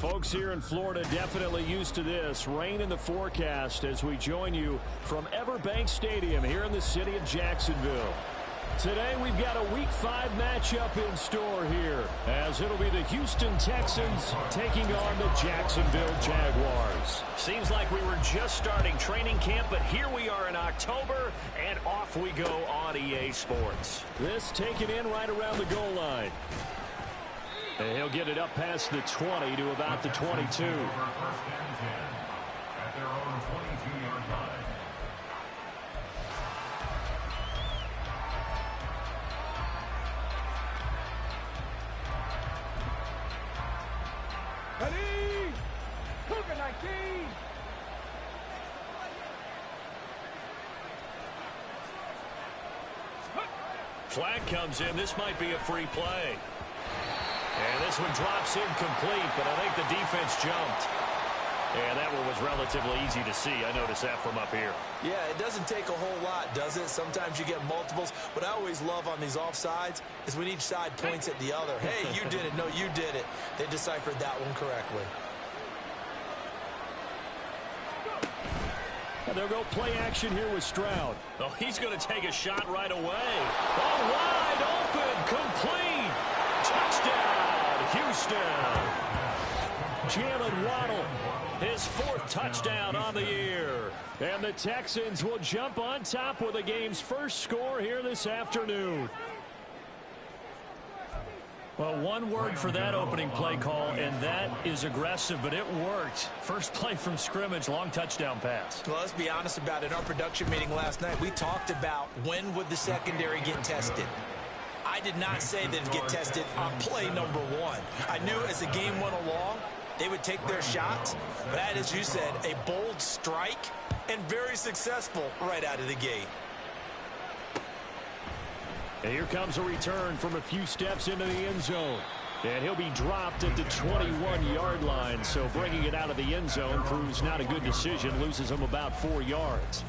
Folks here in Florida definitely used to this. Rain in the forecast as we join you from Everbank Stadium here in the city of Jacksonville. Today we've got a Week 5 matchup in store here, as it'll be the Houston Texans taking on the Jacksonville Jaguars. Seems like we were just starting training camp, but here we are in October, and off we go on EA Sports. This taken in right around the goal line. And he'll get it up past the 20 to about the 22. At their own 22-yard line. Flag comes in. This might be a free play. And this one drops incomplete, but I think the defense jumped. And that one was relatively easy to see. I noticed that from up here. Yeah, it doesn't take a whole lot, does it? Sometimes you get multiples. What I always love on these offsides is when each side points at the other. Hey, you did it. No, you did it. They deciphered that one correctly. And they'll go play action here with Stroud. Oh, he's going to take a shot right away. Oh, wide open, complete. Touchdown, Houston. Jalen Waddle, his 4th touchdown on the year. And the Texans will jump on top with the game's first score here this afternoon. Well, one word for that opening play call, and that is aggressive, but it worked. First play from scrimmage, long touchdown pass. Well, let's be honest about it. In our production meeting last night, we talked about when would the secondary get tested. I did not say they'd get tested on play number 1. I knew as the game went along, they would take their shots. But that, as you said, a bold strike and very successful right out of the gate. And here comes a return from a few steps into the end zone. And he'll be dropped at the 21-yard line. So bringing it out of the end zone proves not a good decision. Loses him about 4 yards.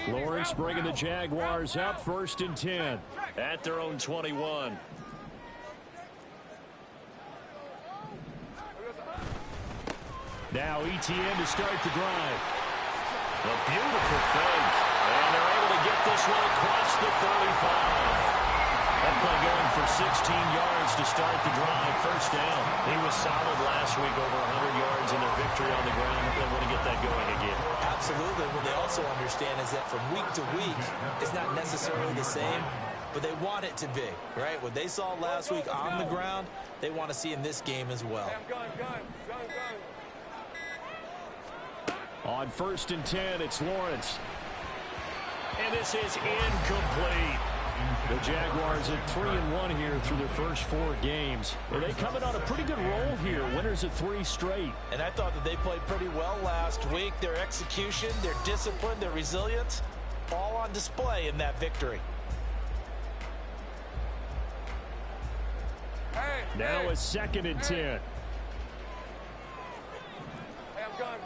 Lawrence bringing the Jaguars up 1st and 10. At their own 21. Now ETN to start the drive. A beautiful fake. And they're able to get this one across the 35. That play going for 16 yards to start the drive. First down. He was solid last week, over 100 yards in their victory on the ground. They want to get that going again. Absolutely. What they also understand is that from week to week, it's not necessarily the same, but they want it to be, right? What they saw last week on the ground, they want to see in this game as well. On 1st and 10, it's Lawrence. And this is incomplete. The Jaguars at 3-1 here through their first 4 games. They coming on a pretty good roll here. Winners of 3 straight. And I thought that they played pretty well last week. Their execution, their discipline, their resilience, all on display in that victory. Now a 2nd and 10. Hey, I'm gun.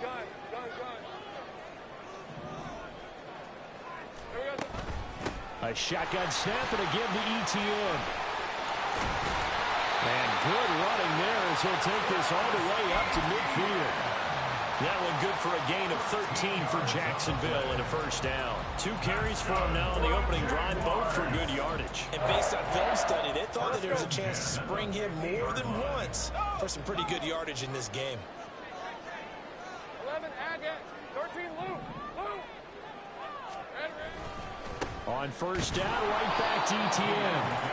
A shotgun snap and again to ETN. And good running there as he'll take this all the way up to midfield. That one good for a gain of 13 for Jacksonville and a first down. 2 carries for him now on the opening drive, both for good yardage. And based on film study, they thought that there was a chance to spring him more than once for some pretty good yardage in this game. 11 Agate, 13 Luke. On first down, right back to ETN.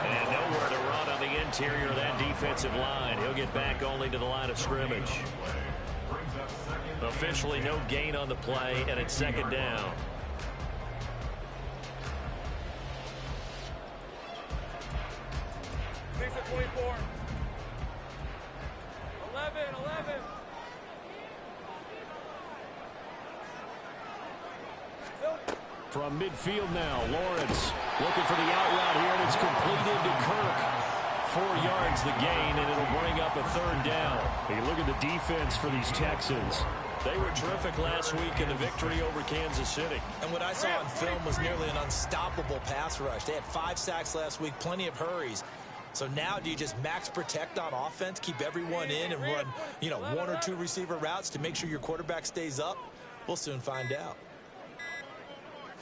And nowhere to run on the interior of that defensive line. He'll get back only to the line of scrimmage. Officially no gain on the play, and it's 2nd down. Lisa 24. 11. From midfield now, Lawrence looking for the out route here, and it's completed to Kirk. 4 yards the gain, and it'll bring up a 3rd down. Hey, look at the defense for these Texans. They were terrific last week in the victory over Kansas City. And what I saw on film was nearly an unstoppable pass rush. They had 5 sacks last week, plenty of hurries. So now do you just max protect on offense, keep everyone in and run, 1 or 2 receiver routes to make sure your quarterback stays up? We'll soon find out.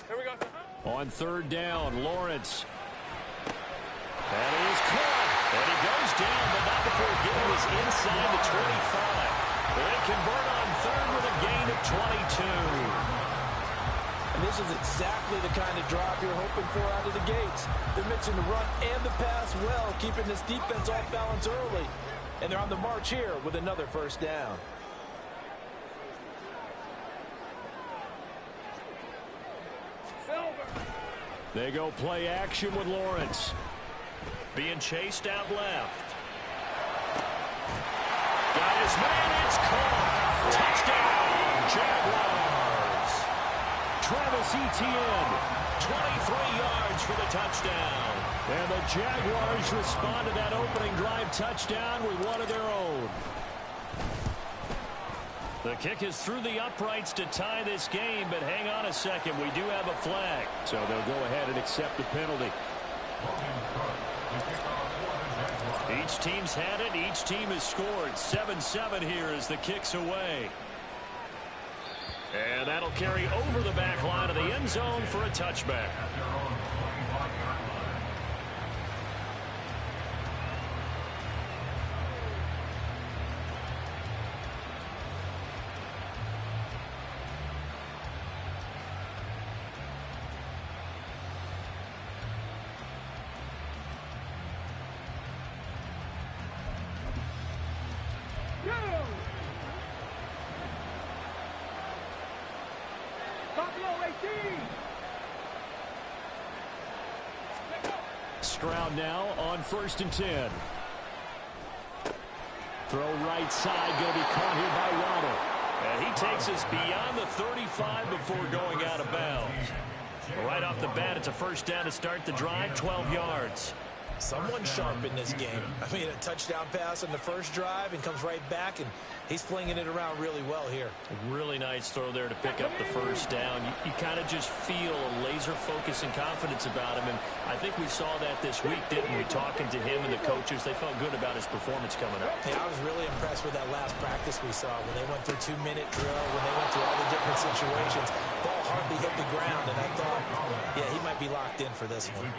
Here we go. On 3rd down, Lawrence. That is caught. And he goes down, but not before getting this inside the 25. They convert on 3rd with a gain of 22. And this is exactly the kind of drive you're hoping for out of the gates. They're mixing the run and the pass well, keeping this defense off balance early. And they're on the march here with another 1st down. They go play action with Lawrence. Being chased out left. Got his man, it's caught. Touchdown, Jaguars. Travis Etienne. 23 yards for the touchdown. And the Jaguars respond to that opening drive touchdown with one of their own. The kick is through the uprights to tie this game, but hang on a second. We do have a flag. So they'll go ahead and accept the penalty. Each team's had it. Each team has scored. 7-7 here as the kick's away. And that'll carry over the back line of the end zone for a touchback. Stroud now on 1st and 10. Throw right side, going to be caught here by Waddle. And he takes us beyond the 35 before going out of bounds. Right off the bat, it's a 1st down to start the drive, 12 yards. Someone sharp in this game. I mean, a touchdown pass on the 1st drive and comes right back, and he's flinging it around really well here. Really nice throw there to pick up the 1st down. You kind of just feel a laser focus and confidence about him, and I think we saw that this week, didn't we? Talking to him and the coaches, they felt good about his performance coming up. Hey, I was really impressed with that last practice we saw when they went through 2-minute drill, when they went through all the different situations. Ball hardly hit the ground, and I thought, yeah, he might be locked in for this one.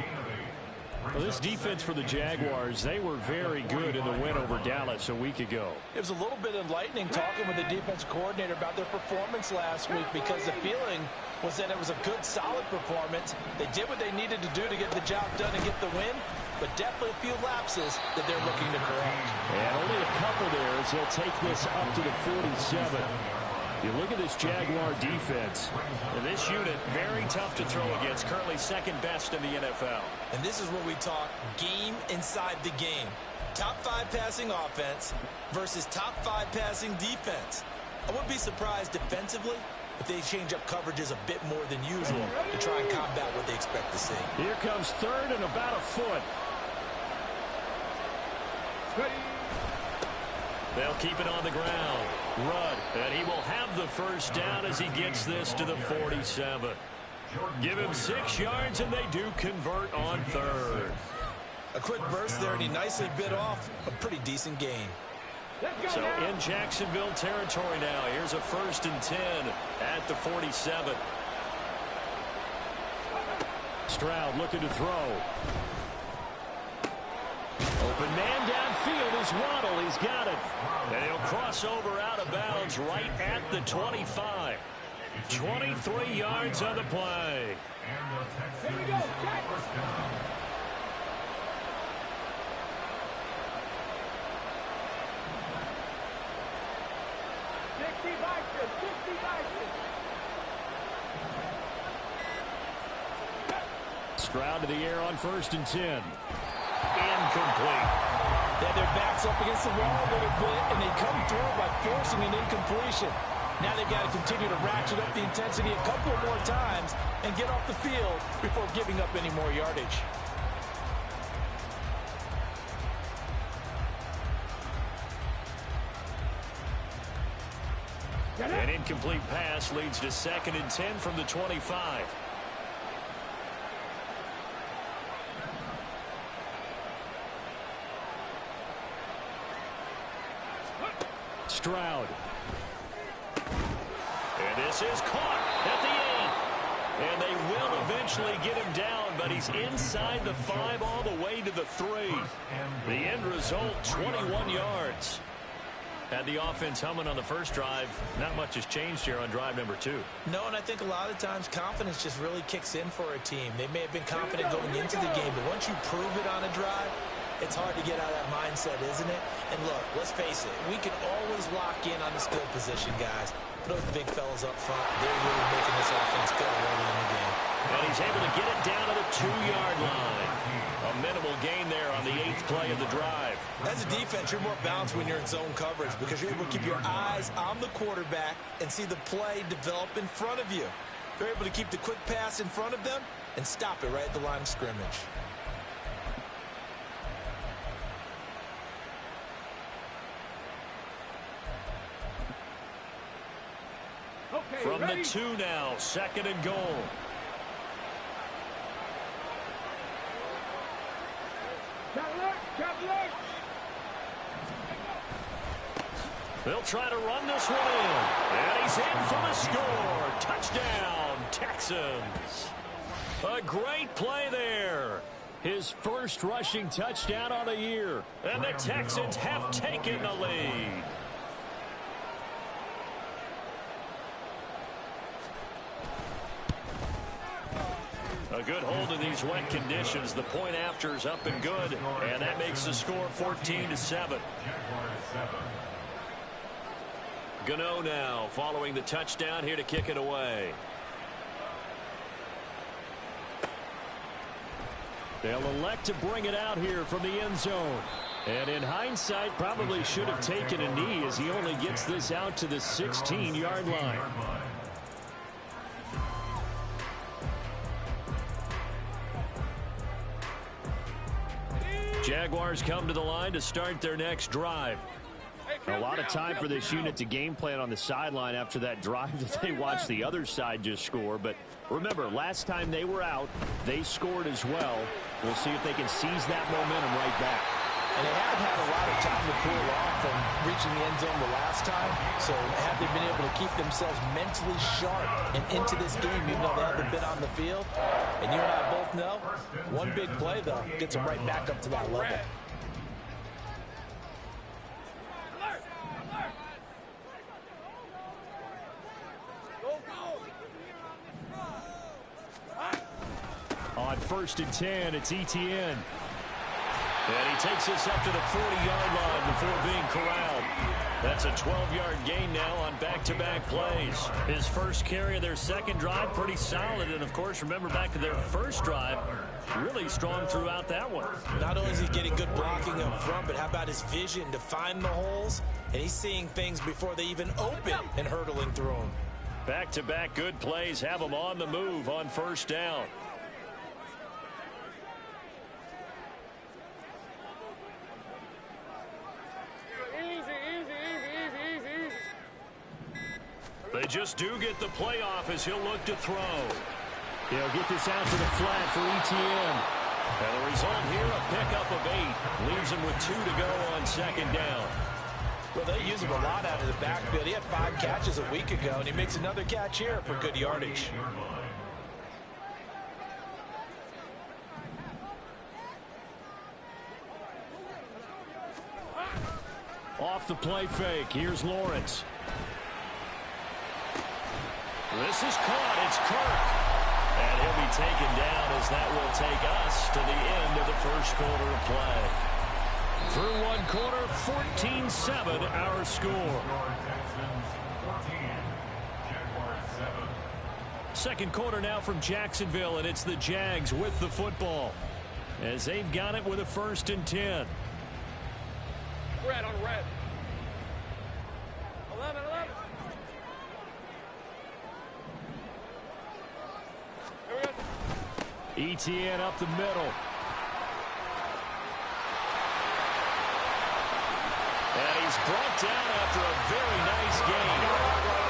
Well, this defense for the Jaguars, they were very good in the win over Dallas a week ago. It was a little bit enlightening talking with the defense coordinator about their performance last week, because the feeling was that it was a good, solid performance. They did what they needed to do to get the job done and get the win, but definitely a few lapses that they're looking to correct. And only a couple there as they'll take this up to the 47. You look at this Jaguar defense. And this unit, very tough to throw against. Currently 2nd best in the NFL. And this is where we talk game inside the game. Top 5 passing offense versus top 5 passing defense. I wouldn't be surprised defensively if they change up coverages a bit more than usual to try and combat what they expect to see. Here comes 3rd and about a foot. They'll keep it on the ground. Rudd, and he will have the 1st down as he gets this to the 47. Give him 6 yards, and they do convert on 3rd. A quick burst there, and he nicely bit off a pretty decent gain. So in Jacksonville territory now. Here's a 1st and 10 at the 47. Stroud looking to throw. Open man downfield is Waddle. He's got it. And he'll cross over out of bounds right at the 25. 23 yards on the play. Here we go, Jack. Stroud to the air on 1st and 10. Incomplete. They had their backs up against the wall a little bit, and they come through by forcing an incompletion. Now they've got to continue to ratchet up the intensity a couple more times and get off the field before giving up any more yardage. An incomplete pass leads to 2nd and 10 from the 25. Stroud. And this is caught at the 8. And they will eventually get him down, but he's inside the 5 all the way to the 3. The end result, 21 yards. Had the offense humming on the first drive. Not much has changed here on drive number 2. No, and I think a lot of times confidence just really kicks in for a team. They may have been confident going into the game, but once you prove it on a drive, it's hard to get out of that mindset, isn't it? And look, let's face it, we can always lock in on the skill position, guys. Those big fellas up front, they're really making this offense go early in the game. And he's able to get it down to the 2-yard line. A minimal gain there on the 8th play of the drive. As a defense, you're more balanced when you're in zone coverage because you're able to keep your eyes on the quarterback and see the play develop in front of you. You're able to keep the quick pass in front of them and stop it right at the line of scrimmage. From the 2 now, 2nd and goal. They'll try to run this one in. And he's in for the score. Touchdown, Texans. A great play there. His first rushing touchdown on the year. And the Texans have taken the lead. A good hold in these wet conditions. The point after is up and good. And that makes the score 14-7. Gano now following the touchdown here to kick it away. They'll elect to bring it out here from the end zone. And in hindsight, probably should have taken a knee as he only gets this out to the 16-yard line. Jaguars come to the line to start their next drive. A lot of time for this unit to game plan on the sideline after that drive that they watched the other side just score. But remember, last time they were out, they scored as well. We'll see if they can seize that momentum right back. And they haven't had a lot of time to cool off from reaching the end zone the last time. So have they been able to keep themselves mentally sharp and into this game, even though they haven't been on the field? And you and I both know, one big play, though, gets them right back up to that level. On 1st and 10, it's Etienne. And he takes this up to the 40-yard line before being corralled. That's a 12-yard gain now on back-to-back plays. His first carry of their second drive, pretty solid. And, of course, remember back to their first drive, really strong throughout that one. Not only is he getting good blocking up front, but how about his vision to find the holes? And he's seeing things before they even open and hurdling through them. Back-to-back good plays have him on the move on 1st down. They just do get the play off as he'll look to throw. He'll get this out to the flat for Etienne. And the result here, a pickup of 8. Leaves him with 2 to go on 2nd down. Well, they use him a lot out of the backfield. He had 5 catches a week ago, and he makes another catch here for good yardage. Off the play fake, here's Lawrence. This is caught. It's Kirk. And he'll be taken down as that will take us to the end of the first quarter of play. Through one quarter, 14-7 our score. Second quarter now from Jacksonville, and it's the Jags with the football as they've got it with a 1st and 10. Red on red. 11. Etienne up the middle. And he's brought down after a very nice game.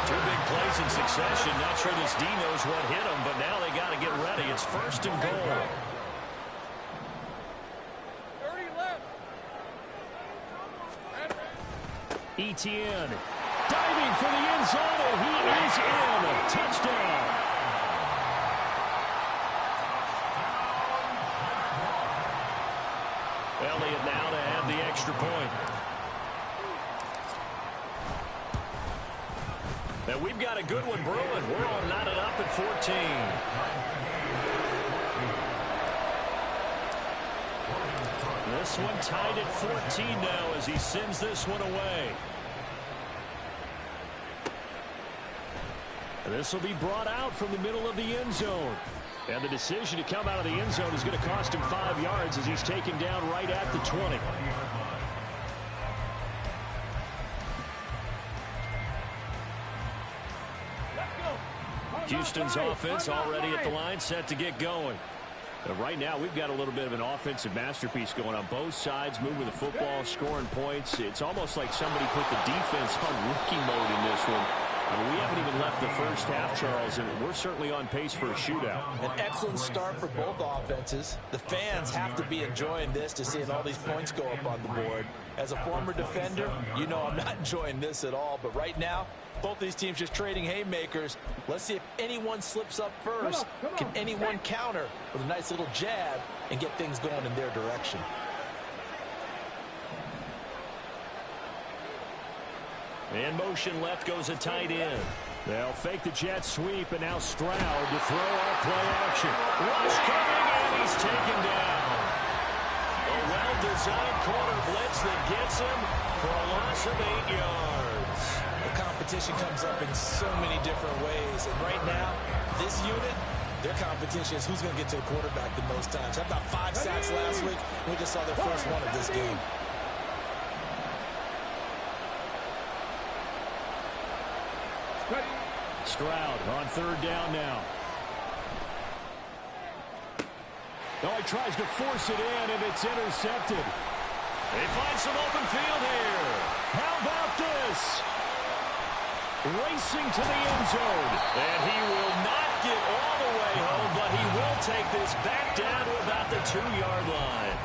Two big plays in succession. Not sure this D knows what hit him, but now they got to get ready. It's 1st and goal. 30 left. Etienne diving for the end zone, and he is in. Touchdown. Elliott now to have the extra point. And we've got a good one brewing. We're all knotted up at 14. This one tied at 14 now as he sends this one away. This will be brought out from the middle of the end zone. And the decision to come out of the end zone is going to cost him 5 yards as he's taken down right at the 20. Houston's offense already at the line, set to get going. Right now, we've got a little bit of an offensive masterpiece going on both sides, moving the football, scoring points. It's almost like somebody put the defense on rookie mode in this one. I mean, we haven't even left the first half, Charles, and we're certainly on pace for a shootout. An excellent start for both offenses. The fans have to be enjoying this to seeing all these points go up on the board. As a former defender, you know I'm not enjoying this at all, but right now, both these teams just trading haymakers. Let's see if anyone slips up first. Can anyone counter with a nice little jab and get things going in their direction? In motion left goes a tight end. They'll fake the jet sweep, and now Stroud to throw off play action. Rush coming, and he's taken down. A well-designed corner blitz that gets him for a loss of 8 yards. The competition comes up in so many different ways, and right now, this unit, their competition is who's going to get to the quarterback the most times. How about 5 sacks last week? We just saw their first one of this game. Stroud on 3rd down now. Oh, he tries to force it in, and it's intercepted. They find some open field here. How about this? Racing to the end zone. And he will not get all the way home, but he will take this back down to about the 2-yard line.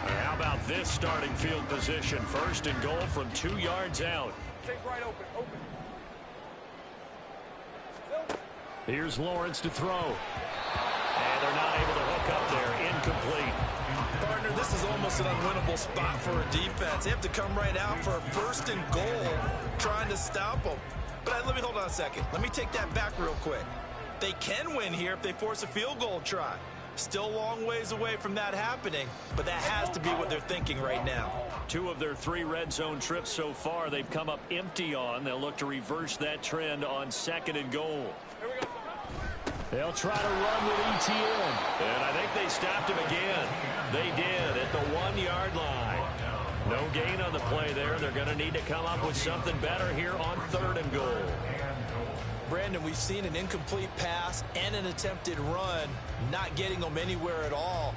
How about this starting field position? 1st and goal from 2 yards out. Take right open. Here's Lawrence to throw. And they're not able to hook up there. Incomplete. Partner, this is almost an unwinnable spot for a defense. They have to come right out for a 1st and goal, trying to stop them. But let me hold on a second. Let me take that back real quick. They can win here if they force a field goal try. Still a long ways away from that happening, but that has to be what they're thinking right now. 2 of their 3 red zone trips so far, they've come up empty on. They'll look to reverse that trend on 2nd and goal. They'll try to run with Etienne. And I think they stopped him again. They did at the 1-yard line. No gain on the play there. They're going to need to come up with something better here on 3rd and goal. Brandon, we've seen an incomplete pass and an attempted run, not getting them anywhere at all.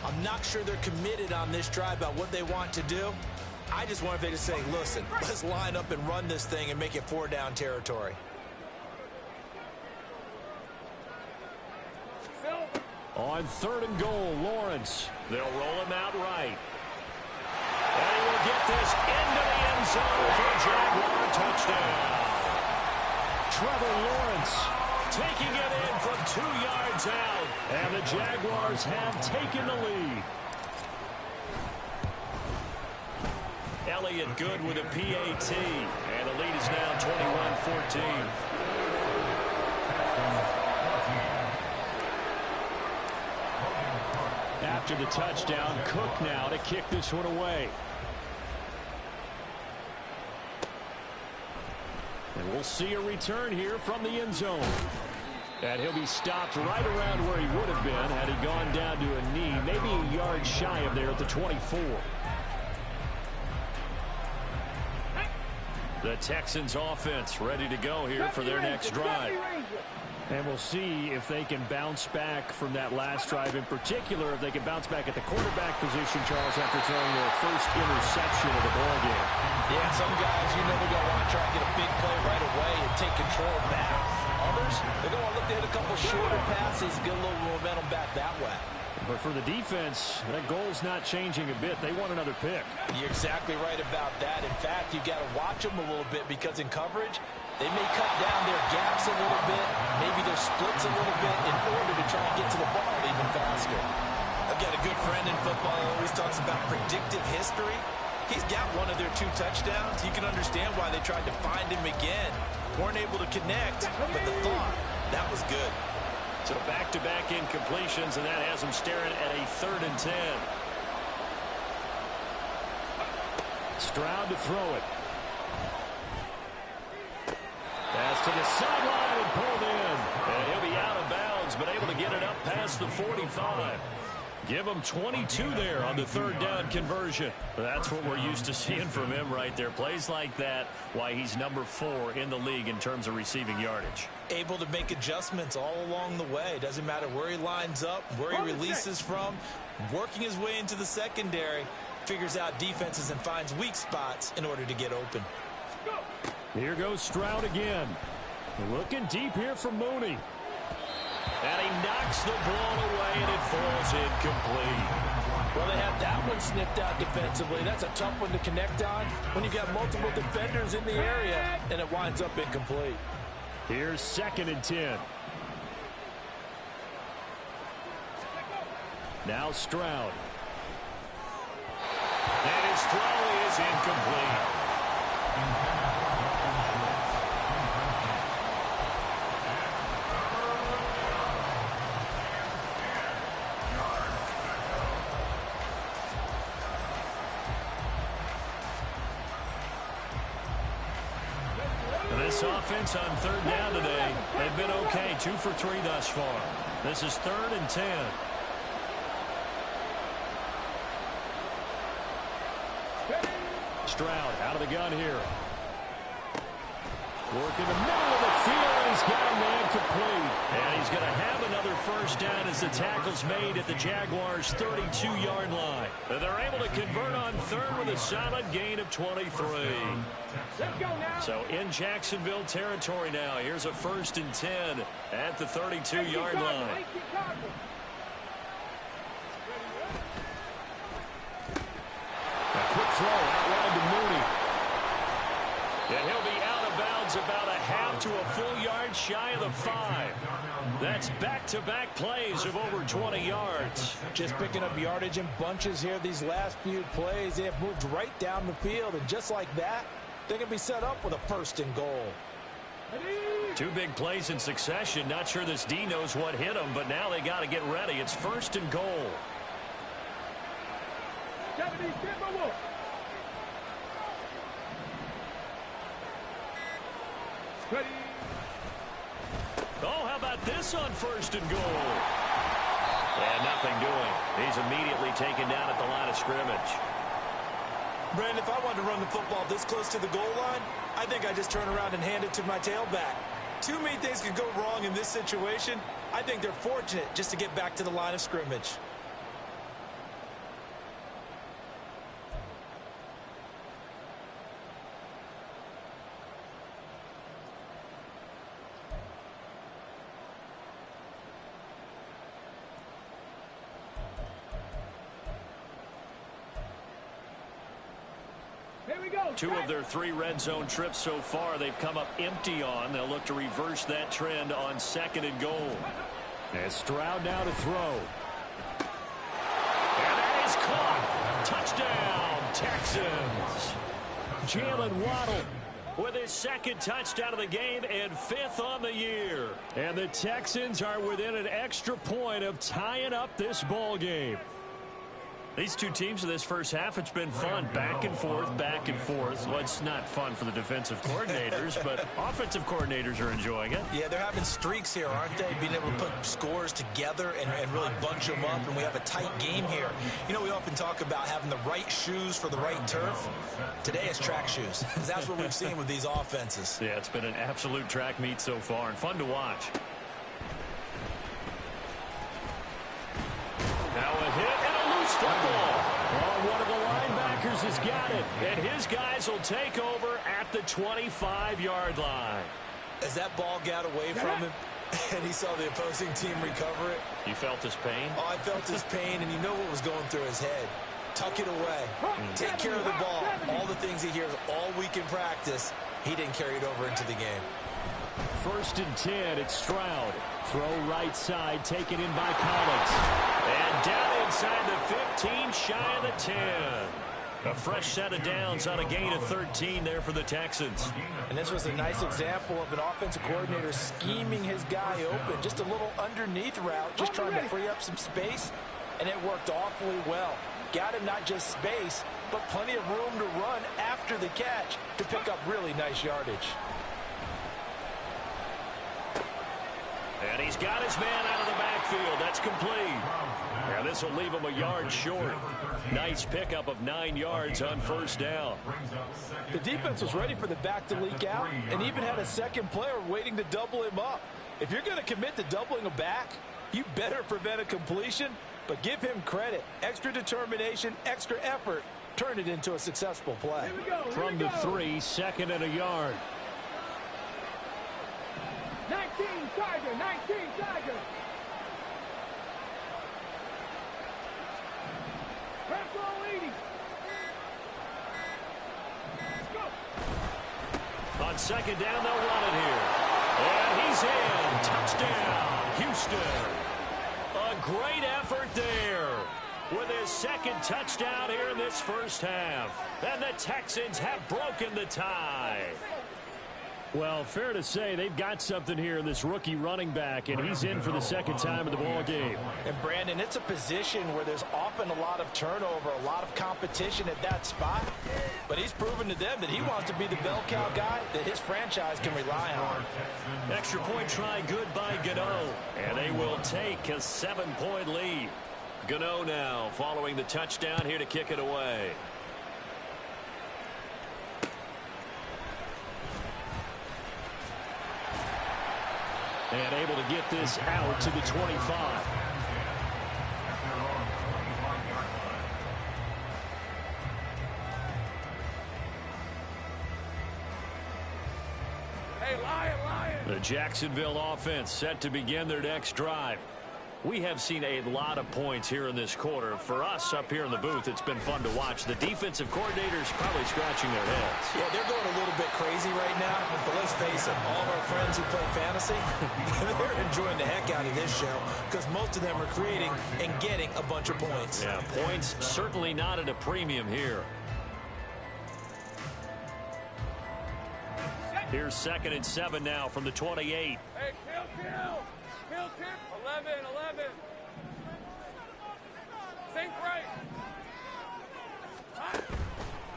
I'm not sure they're committed on this drive about what they want to do. I just wonder if they just say, listen, let's line up and run this thing and make it 4-down territory. On 3rd and goal, Lawrence. They'll roll him out right. And he will get this into the end zone for a Jaguar touchdown. Trevor Lawrence taking it in from 2 yards out. And the Jaguars have taken the lead. Elliott good with a PAT. And the lead is now 21-14. After the touchdown, Cook now to kick this one away. And we'll see a return here from the end zone. And he'll be stopped right around where he would have been had he gone down to a knee, maybe a yard shy of there at the 24. The Texans offense ready to go here for their next drive. And we'll see if they can bounce back from that last drive, in particular, if they can bounce back at the quarterback position, Charles, after throwing their first interception of the ball game. Yeah, some guys, they're going to want to try and get a big play right away and take control back. Others, they're going to look to hit a couple shorter passes, get a little momentum back that way. But for the defense, that goal's not changing a bit. They want another pick. You're exactly right about that. In fact, you've got to watch them a little bit because in coverage, they may cut down their gaps a little bit, maybe their splits a little bit in order to try and get to the ball even faster. I've got a good friend in football who always talks about predictive history. He's got one of their 2 touchdowns. You can understand why they tried to find him again. Weren't able to connect, but the thought, that was good. So back-to-back incompletions, and that has them staring at a 3rd and 10. Stroud to throw it. Pass to the sideline and pulled in. And he'll be out of bounds, but able to get it up past the 45. Give him 22 there on the 3rd down conversion. That's what we're used to seeing from him right there. Plays like that, why he's number 4 in the league in terms of receiving yardage. Able to make adjustments all along the way. Doesn't matter where he lines up, where he releases from. Working his way into the secondary, figures out defenses and finds weak spots in order to get open. Here goes Stroud again. Looking deep here for Mooney. And he knocks the ball away, and it falls incomplete. Well, they had that one snipped out defensively. That's a tough one to connect on when you've got multiple defenders in the area, and it winds up incomplete. Here's 2nd and 10. Now Stroud. And his throw is incomplete. This offense on 3rd down today, they've been okay. 2 for 3 thus far. This is 3rd and 10. Stroud out of the gun here. Working the middle of the field, and he's got a man complete. And he's going to have another 1st down as the tackle's made at the Jaguars' 32-yard line. And they're able to convert on 3rd with a solid gain of 23. Let's go now. So in Jacksonville territory now. Here's a 1st and 10 at the 32-yard line. A quick throw out wide to Mooney. And he'll be out of bounds about a half to a full yard shy of the 5. That's back-to-back plays of over 20 yards. Just picking up yardage in bunches here these last few plays. They have moved right down the field, and just like that, they can be set up with a 1st and goal. 2 big plays in succession. Not sure this D knows what hit him, but now they got to get ready. It's 1st and goal. Oh, how about this on 1st and goal? And nothing doing. He's immediately taken down at the line of scrimmage. Brandon, if I wanted to run the football this close to the goal line, I think I just turn around and hand it to my tailback. Too many things could go wrong in this situation. I think they're fortunate just to get back to the line of scrimmage. Here we go. 2 of their 3 red zone trips so far they've come up empty on. They'll look to reverse that trend on 2nd and goal. And Stroud now to throw. And that is caught. Touchdown, Texans. Jalen Waddle With his 2nd touchdown of the game and 5th on the year. And the Texans are within an extra point of tying up this ball game. These 2 teams in this first half, it's been fun. Back and forth, back and forth. Well, it's not fun for the defensive coordinators, but offensive coordinators are enjoying it. Yeah, they're having streaks here, aren't they? Being able to put scores together and really bunch them up, and we have a tight game here. You know, we often talk about having the right shoes for the right turf. Today it's track shoes, because that's what we've seen with these offenses. Yeah, it's been an absolute track meet so far, and fun to watch. Now a hit and a loose football. Oh, one of the linebackers has got it. And his guys will take over at the 25-yard line. As that ball got away from him, and he saw the opposing team recover it. You felt his pain? Oh, I felt his pain, and you know what was going through his head. Tuck it away. Take care of the ball. All the things he hears all week in practice, he didn't carry it over into the game. 1st and 10, it's Stroud. Throw right side, taken in by Collins. And down inside the 15, shy of the 10. A fresh set of downs on a gain of 13 there for the Texans. And this was a nice example of an offensive coordinator scheming his guy open. Just a little underneath route, just trying to free up some space, and it worked awfully well. Got him not just space, but plenty of room to run after the catch to pick up really nice yardage. And he's got his man out of the backfield. That's complete. And this will leave him a yard short. Nice pickup of 9 yards on 1st down. The defense was ready for the back to leak out and even had a second player waiting to double him up. If you're going to commit to doubling a back, you better prevent a completion, but give him credit. Extra determination, extra effort, turn it into a successful play. From the 3, 2nd and a yard. 19 Tiger, 19 Tiger. Press roll 80. Let's go. On 2nd down, they'll run it here. And he's in. Touchdown, Houston. A great effort there with his 2nd touchdown here in this 1st half. And the Texans have broken the tie. Well, fair to say they've got something here in this rookie running back, and he's in for the 2nd time in the ball game. And, Brandon, it's a position where there's often a lot of turnover, a lot of competition at that spot. But he's proven to them that he wants to be the bell cow guy that his franchise can rely on. Extra point try good by Gano, and they will take a 7-point lead. Gano now following the touchdown here to kick it away. And able to get this out to the 25. Hey, Lion. The Jacksonville offense set to begin their next drive. We have seen a lot of points here in this quarter. For us up here in the booth, it's been fun to watch. The defensive coordinators probably scratching their heads. Yeah, they're going a little bit crazy right now. But let's face it, all of our friends who play fantasy, they're enjoying the heck out of this show because most of them are creating and getting a bunch of points. Yeah, points certainly not at a premium here. Here's 2nd and 7 now from the 28. Hey, kill. 11. Think right.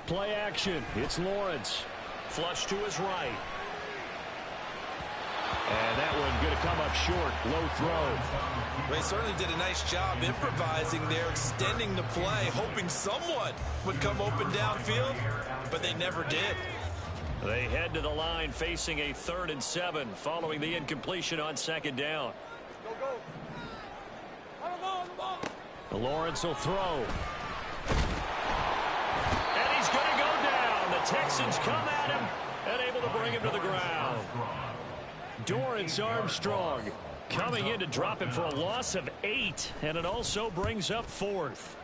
Play action. It's Lawrence. Flush to his right. And that one going to come up short. Low throw. They certainly did a nice job improvising there, extending the play, hoping someone would come open downfield, but they never did. They head to the line facing a 3rd and 7 following the incompletion on 2nd down. Go. On the ball. Lawrence will throw. And he's going to go down. The Texans come at him and able to bring him to the ground. Dorrance Armstrong coming in to drop him for a loss of 8, and it also brings up 4th.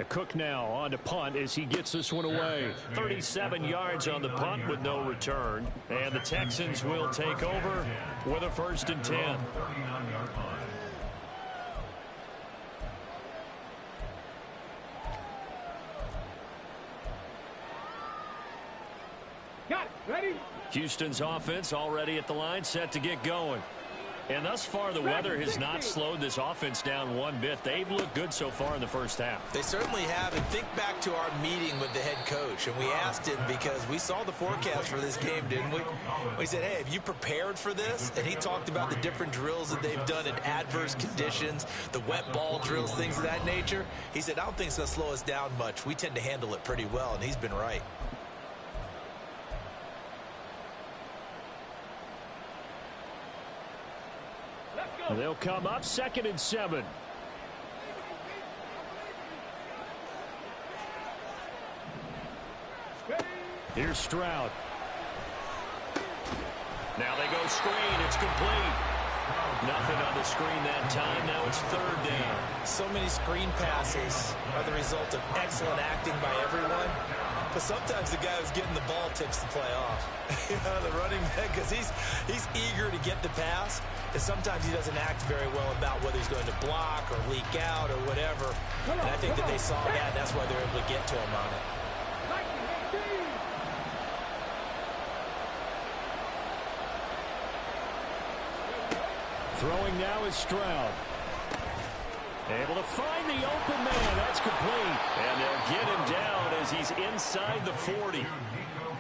Cook now on to punt as he gets this one away. 37 yards on the punt with no return. And the Texans will take over with a 1st and 10. Got it. Ready? Houston's offense already at the line, set to get going. And thus far, the weather has not slowed this offense down one bit. They've looked good so far in the 1st half. They certainly have. And think back to our meeting with the head coach. And we asked him because we saw the forecast for this game, didn't we? We said, hey, have you prepared for this? And he talked about the different drills that they've done in adverse conditions, the wet ball drills, things of that nature. He said, I don't think it's going to slow us down much. We tend to handle it pretty well, and he's been right. They'll come up 2nd and 7. Here's Stroud. Now they go screen. It's complete. Nothing on the screen that time. Now it's third down. So many screen passes are the result of excellent acting by everyone. But sometimes the guy who's getting the ball tips the play off. The running back, because he's eager to get the pass, and sometimes he doesn't act very well about whether he's going to block or leak out or whatever. And I think that they saw that, and that's why they're able to get to him on it. Throwing now is Stroud. Able to find the open man. That's complete. And they'll get him down as he's inside the 40.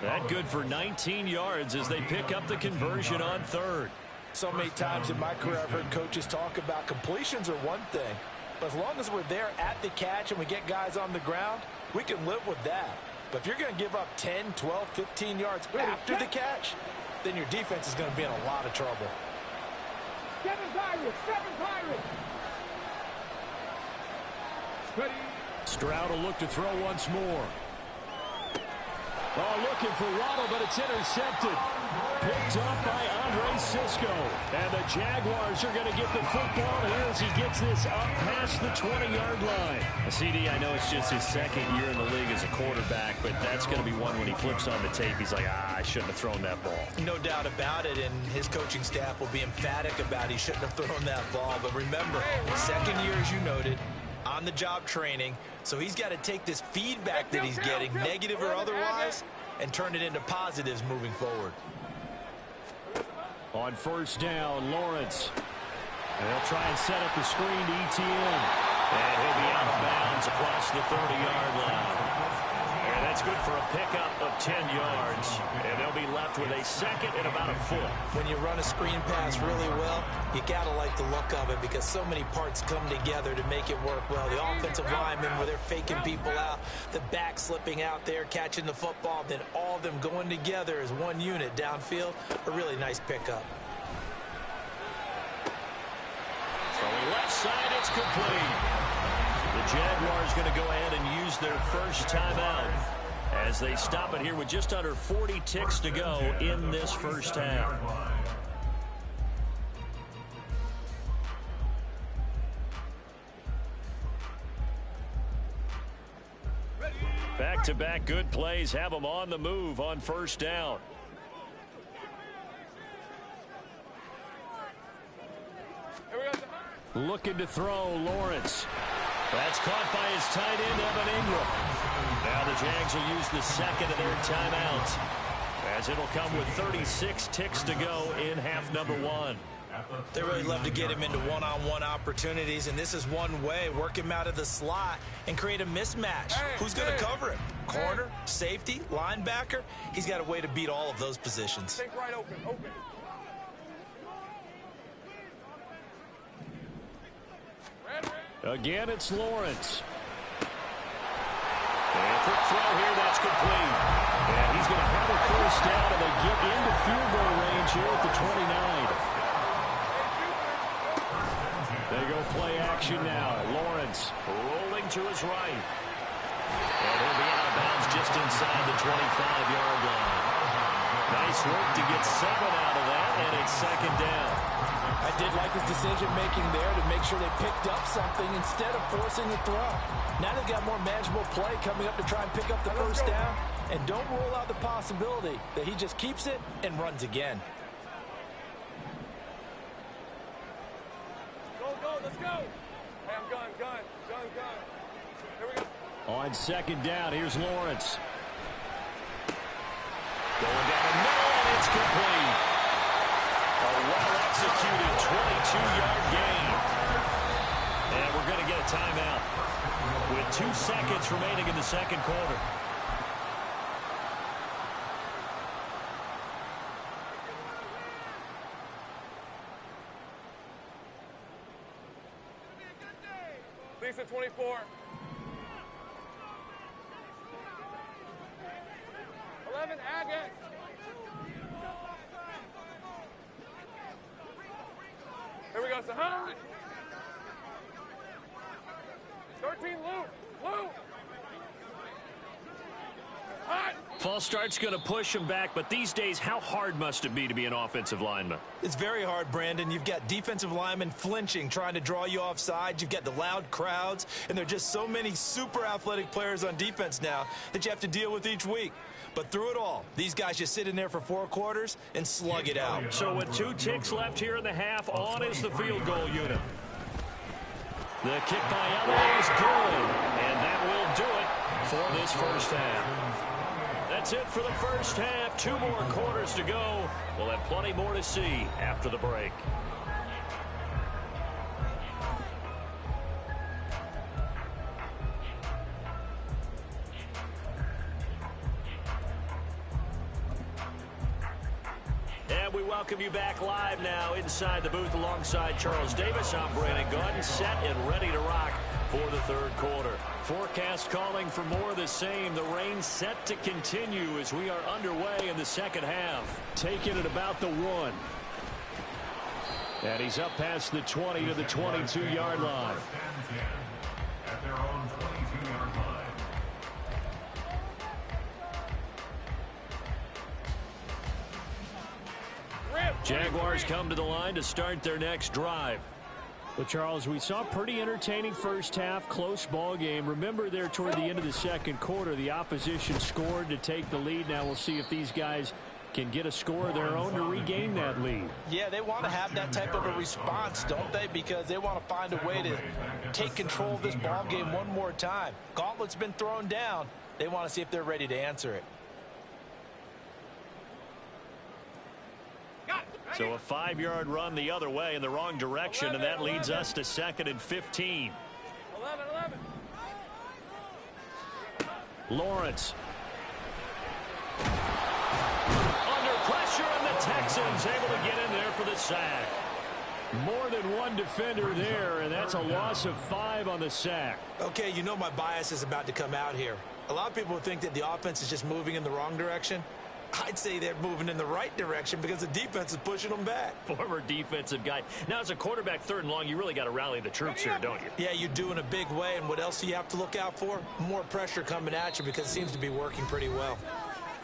That good for 19 yards as they pick up the conversion on third. So many times in my career I've heard coaches talk about completions are one thing. But as long as we're there at the catch and we get guys on the ground, we can live with that. But if you're going to give up 10, 12, 15 yards after the catch, then your defense is going to be in a lot of trouble. Seven Pirates. Ready. Stroud will look to throw once more. Oh, looking for Waddle, but it's intercepted. Picked up by Andre Cisco. And the Jaguars are going to get the football here as he gets this up past the 20-yard line. CD, I know it's just his second year in the league as a quarterback, but that's going to be one when he flips on the tape. He's like, I shouldn't have thrown that ball. No doubt about it, and his coaching staff will be emphatic about he shouldn't have thrown that ball. But remember, second year, as you noted, on-the-job training, so he's got to take this feedback that he's getting, negative or otherwise, and turn it into positives moving forward. On first down, Lawrence. They'll try and set up the screen to ETN. And he'll be out of bounds across the 30-yard line. And that's good for a pickup of 10 yards. And they'll be left with a second and about a foot. When you run a screen pass really well, you got to like the look of it because so many parts come together to make it work well. The offensive linemen where they're faking people out, the back slipping out there, catching the football, then all of them going together as one unit downfield. A really nice pickup. Throwing left side, it's complete. The Jaguars going to go ahead and use their first timeout as they stop it here with just under 40 ticks to go in this first half. Back-to-back good plays have them on the move on first down. Looking to throw, Lawrence. That's caught by his tight end, Evan Ingram. Now the Jags will use the second of their timeouts as it'll come with 36 ticks to go in half number one. They really love to get him into one-on-one opportunities, and this is one way. Work him out of the slot and create a mismatch. Who's going to cover him? Corner, safety, linebacker? He's got a way to beat all of those positions. Think right open. Again, it's Lawrence. And quick throw here, that's complete. And he's going to have a first down, and they get into field goal range here at the 29. They go play action now. Lawrence rolling to his right. And he'll be out of bounds just inside the 25-yard line. Nice work to get 7 out of that, and it's second down. I did like his decision-making there to make sure they picked up something instead of forcing the throw. Now they've got more manageable play coming up to try and pick up the first down, and don't rule out the possibility that he just keeps it and runs again. Go, let's go. Hey, I'm gun. Here we go. on second down. Here's Lawrence. Going down the middle, and it's complete. A well-executed 22-yard gain. And we're going to get a timeout with 2 seconds remaining in the second quarter. Lisa 24. 11 Agate. Here we go, Sahan. 13 Luke. Hot. False start's going to push him back, but these days, how hard must it be to be an offensive lineman? It's very hard, Brandon. You've got defensive linemen flinching, trying to draw you off sides. You've got the loud crowds, and there are just so many super athletic players on defense now that you have to deal with each week. But through it all, these guys just sit in there for 4 quarters and slug it out. So with 2 ticks left here in the half, on is the field goal unit. The kick by Elliott is good, and that will do it for this first half. That's it for the first half. 2 more quarters to go. We'll have plenty more to see after the break. And we welcome you back live now inside the booth alongside Charles Davis. I'm Brandon Gunn, set and ready to rock for the third quarter. Forecast calling for more of the same. The rain set to continue as we are underway in the second half. Taking it about the 1. And he's up past the 20 to the 22-yard line. At their own 22-yard line. Jaguars come to the line to start their next drive. Well, Charles, we saw a pretty entertaining first half, close ball game. Remember there toward the end of the second quarter, the opposition scored to take the lead. Now we'll see if these guys can get a score of their own to regain that lead. Yeah, they want to have that type of a response, don't they? Because they want to find a way to take control of this ball game one more time. Gauntlet's been thrown down. They want to see if they're ready to answer it. So a 5-yard run the other way in the wrong direction, and that leads us to 2nd and 15. 11. Lawrence. Under pressure, and the Texans able to get in there for the sack. More than one defender there, and that's a loss of 5 on the sack. Okay, you know my bias is about to come out here. A lot of people think that the offense is just moving in the wrong direction. I'd say they're moving in the right direction because the defense is pushing them back. Former defensive guy. Now, as a quarterback 3rd and long, you really got to rally the troops here, don't you? Yeah, you do in a big way. And what else do you have to look out for? More pressure coming at you because it seems to be working pretty well.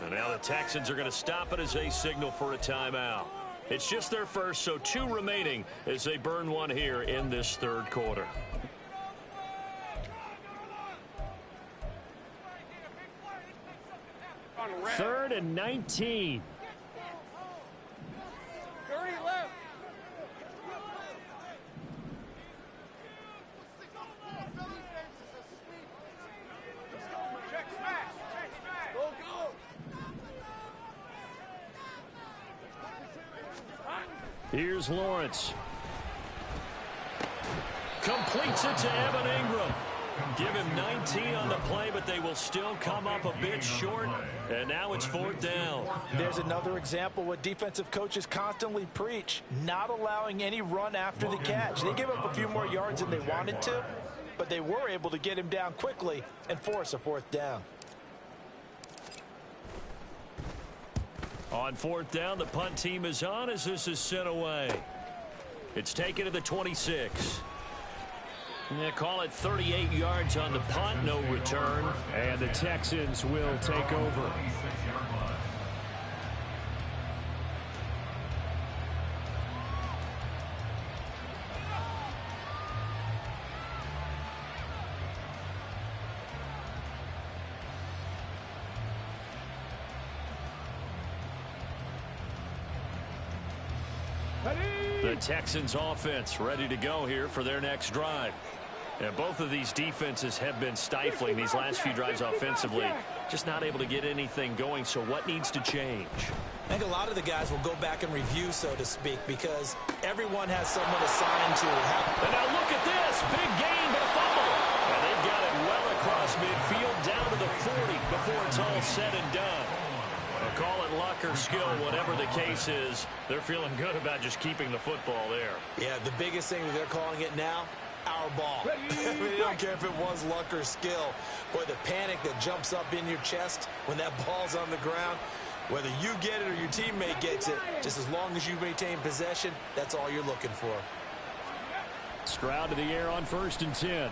And now the Texans are going to stop it as they signal for a timeout. It's just their first, so 2 remaining as they burn one here in this 3rd quarter. Third and 19. 30 left. Check smash. Go. Here's Lawrence. Completes it to Evan Ingram. Give him 19 on the play, but they will still come up a bit short. And now it's 4th down. There's another example what defensive coaches constantly preach, not allowing any run after the catch. They gave up a few more yards than they wanted to, but they were able to get him down quickly and force a 4th down. On 4th down, the punt team is on as this is sent away. It's taken to the 26. They call it 38 yards on the punt, no return. And the Texans will take over. The Texans offense ready to go here for their next drive. And both of these defenses have been stifling these last few drives offensively. Just not able to get anything going, so what needs to change? I think a lot of the guys will go back and review, so to speak, because everyone has someone assigned to help. And now look at this. Big gain, but a fumble. And they've got it well across midfield down to the 40 before it's all said and done. They'll call it luck or skill, whatever the case is. They're feeling good about just keeping the football there. Yeah, the biggest thing that they're calling it now, our ball. I mean, they don't care if it was luck or skill. Boy, the panic that jumps up in your chest when that ball's on the ground, whether you get it or your teammate gets it, just as long as you maintain possession, that's all you're looking for. Stroud to the air on 1st and 10. And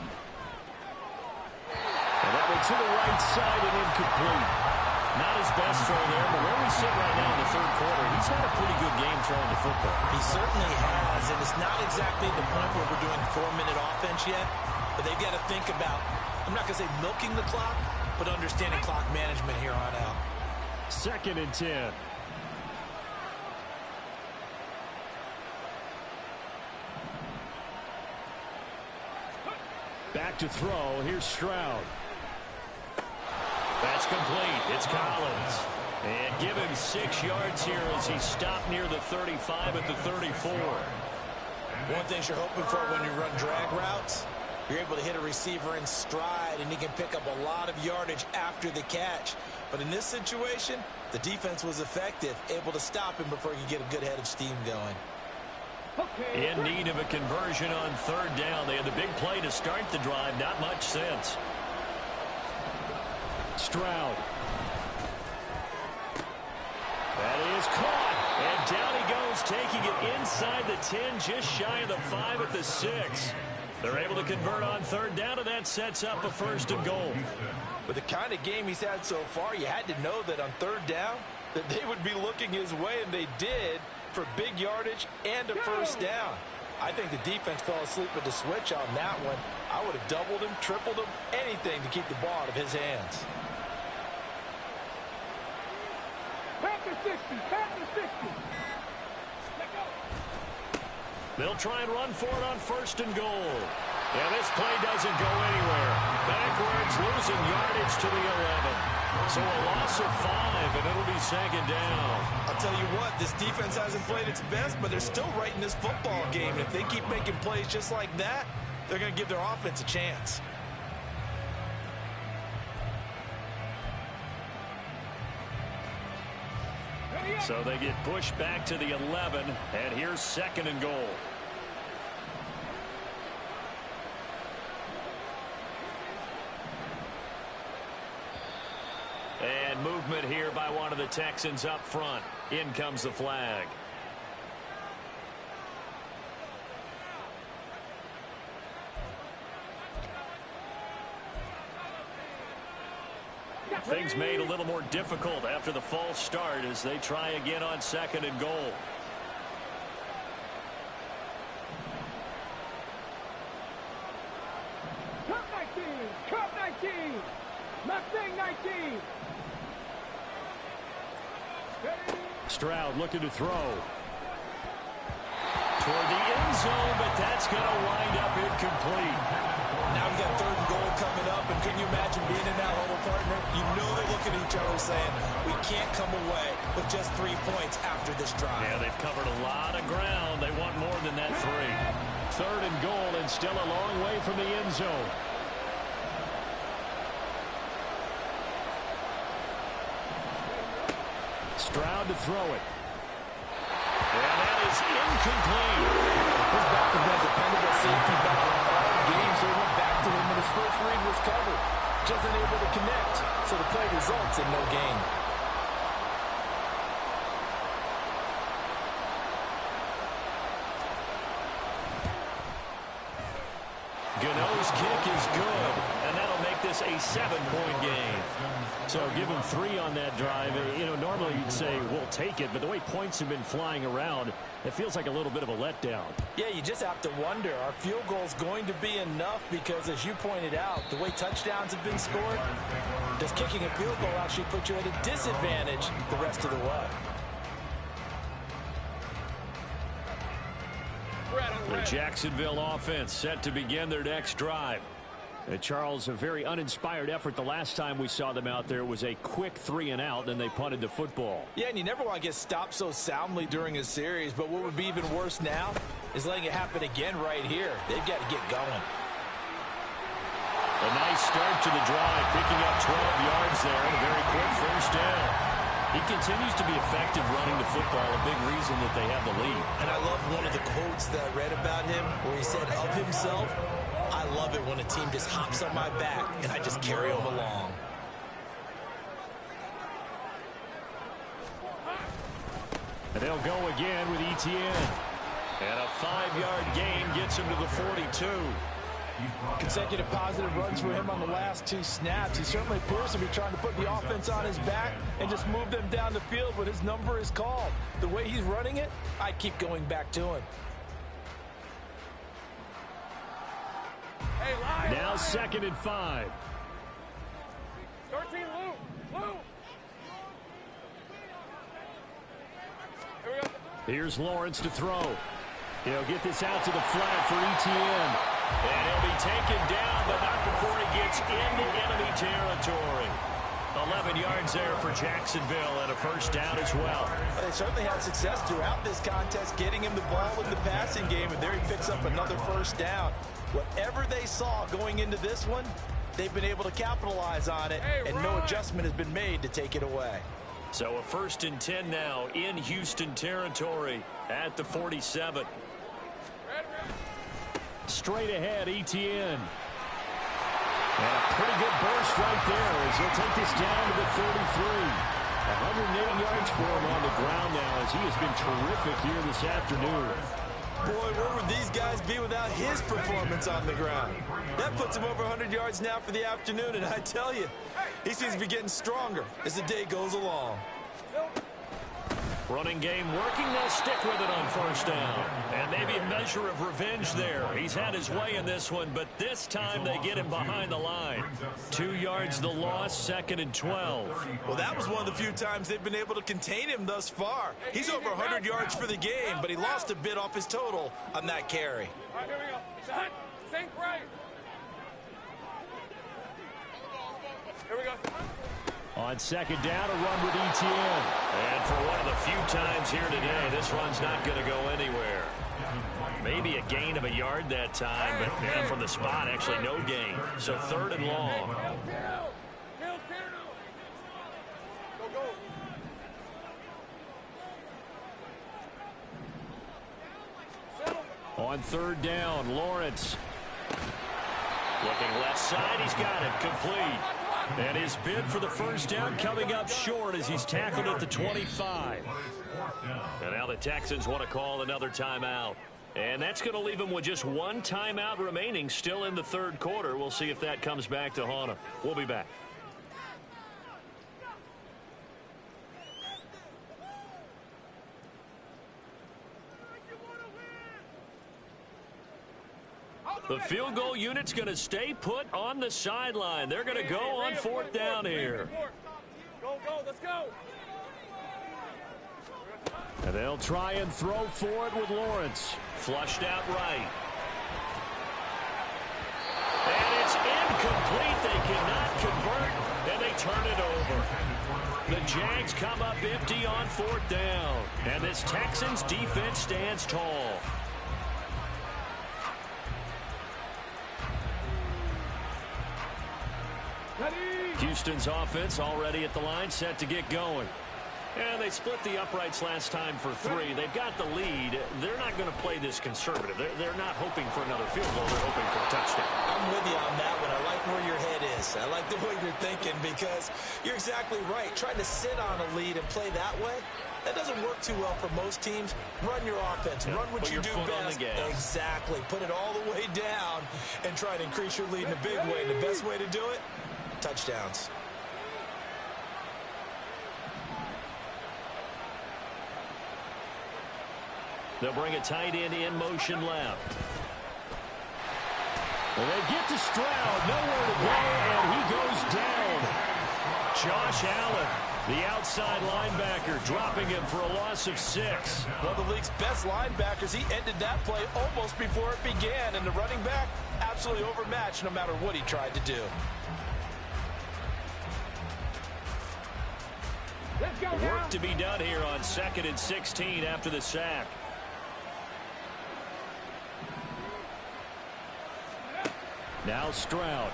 that one to the right side and incomplete. Not his best throw there, but where we sit right now in the third quarter, he's had a pretty good game throwing the football. He certainly has, and it's not exactly the point where we're doing 4-minute offense yet, but they've got to think about, I'm not going to say milking the clock, but understanding clock management here on out. 2nd and 10. Back to throw. Here's Stroud. That's complete. It's Collins. And give him 6 yards here as he stopped near the 35 at the 34. One thing you're hoping for when you run drag routes, you're able to hit a receiver in stride, and he can pick up a lot of yardage after the catch. But in this situation, the defense was effective, able to stop him before he could get a good head of steam going. In need of a conversion on 3rd down. They had the big play to start the drive. Not much since. Stroud. That is caught. And down he goes, taking it inside the 10, just shy of the 5 at the 6. They're able to convert on 3rd down, and that sets up a 1st and goal. With the kind of game he's had so far, you had to know that on 3rd down, that they would be looking his way, and they did, for big yardage and a 1st down. I think the defense fell asleep with the switch on that one. I would have doubled him, tripled him, anything to keep the ball out of his hands. Back to 60, back to 60. They'll try and run for it on 1st and goal. Yeah, this play doesn't go anywhere. Backwards, losing yardage to the 11. So a loss of 5, and it'll be 2nd down. I'll tell you what, this defense hasn't played its best, but they're still right in this football game. And if they keep making plays just like that, they're going to give their offense a chance. So they get pushed back to the 11, and here's 2nd and goal. And movement here by one of the Texans up front. In comes the flag. Things made a little more difficult after the false start as they try again on 2nd and goal. Cut 19, cut 19, Mustang 19. Stroud looking to throw. Toward the end zone, but that's going to wind up incomplete. Now we've got 3rd and goal coming up, and can you imagine being in that huddle, partner? You know they're looking at each other saying, we can't come away with just 3 points after this drive. Yeah, they've covered a lot of ground. They want more than that 3. 3rd and goal, and still a long way from the end zone. Stroud to throw it. And that is incomplete. His back has been a dependable safety valve all game, so he went back to him when his first read was covered. Just unable to connect, so the play results in no gain. Gano's kick is good, and that'll make this a 7-point game. So give him 3 on that drive. You know, normally you'd say, we'll take it, but the way points have been flying around, it feels like a little bit of a letdown. Yeah, you just have to wonder, are field goals going to be enough? Because as you pointed out, the way touchdowns have been scored, does kicking a field goal actually put you at a disadvantage the rest of the way? The Jacksonville offense set to begin their next drive. Charles, a very uninspired effort the last time we saw them out there. Was a quick 3 and out, then they punted the football. Yeah, and you never want to get stopped so soundly during a series, but what would be even worse now is letting it happen again right here. They've got to get going. A nice start to the drive, picking up 12 yards there and a very quick 1st down. He continues to be effective running the football, a big reason that they have the lead. And I love one of the quotes that I read about him where he said of himself, I love it when a team just hops on my back and I just carry them along. And they'll go again with Etienne. And a 5-yard gain gets him to the 42. Consecutive positive runs for him on the last 2 snaps. He certainly appears to be trying to put the offense on his back and just move them down the field when his number is called. The way he's running it, I keep going back to him. Hey, Lion, Now Lion. 2nd and 5. 13, Lou. Here we go. Here's Lawrence to throw. He'll get this out to the flat for ETN. And he'll be taken down, but not before he gets into enemy territory. 11 yards there for Jacksonville and a first down as well. They certainly had success throughout this contest, getting him the ball in the passing game, and there he picks up another first down. Whatever they saw going into this one, they've been able to capitalize on it, and no adjustment has been made to take it away. So a 1st and 10 now in Houston territory at the 47. Straight ahead, ETN. And a pretty good burst right there as he'll take this down to the 33. 180 yards for him on the ground now as he has been terrific here this afternoon. Boy, where would these guys be without his performance on the ground? That puts him over 100 yards now for the afternoon, and I tell you, he seems to be getting stronger as the day goes along. Running game working. They'll stick with it on first down. And maybe a measure of revenge there. He's had his way in this one, but this time they get him behind the line. 2 yards the loss, 2nd and 12. Well, that was one of the few times they've been able to contain him thus far. He's over 100 yards for the game, but he lost a bit off his total on that carry. All right, here we go. Shot. Sink right. Here we go. On 2nd down, a run with ETN. And for one of the few times here today, this run's not going to go anywhere. Maybe a gain of a yard that time, but yeah, from the spot, actually no gain. So 3rd and long. On 3rd down, Lawrence. Looking left side, he's got it, complete. And his bid for the first down coming up short as he's tackled at the 25. And now the Texans want to call another timeout. And that's going to leave them with just 1 timeout remaining still in the 3rd quarter. We'll see if that comes back to haunt them. We'll be back. The field goal unit's going to stay put on the sideline. They're going to go on 4th down here. Go, let's go. And they'll try and throw for it with Lawrence. Flushed out right. And it's incomplete. They cannot convert, and they turn it over. The Jags come up empty on 4th down. And this Texans defense stands tall. Houston's offense already at the line, set to get going. And they split the uprights last time for 3. They've got the lead. They're not going to play this conservative. They're not hoping for another field goal. They're hoping for a touchdown. I'm with you on that one. I like where your head is. I like the way you're thinking because you're exactly right. Trying to sit on a lead and play that way, that doesn't work too well for most teams. Run your offense. Run what you do best. Exactly. Put it all the way down and try to increase your lead in a big way. And the best way to do it, touchdowns. They'll bring a tight end in motion left. And they get to Stroud, nowhere to go, and he goes down. Josh Allen, the outside linebacker, dropping him for a loss of 6. One of the league's best linebackers. He ended that play almost before it began, and the running back absolutely overmatched no matter what he tried to do. Work to be done here on 2nd and 16 after the sack. Now Stroud.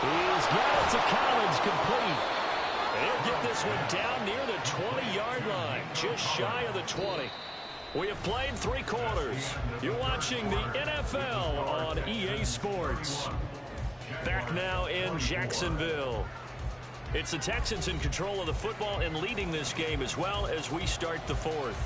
He's got it to Collins, complete. They'll get this one down near the 20-yard line, just shy of the 20. We have played 3 quarters. You're watching the NFL on EA Sports. Back now in Jacksonville. It's the Texans in control of the football and leading this game as well as we start the 4th.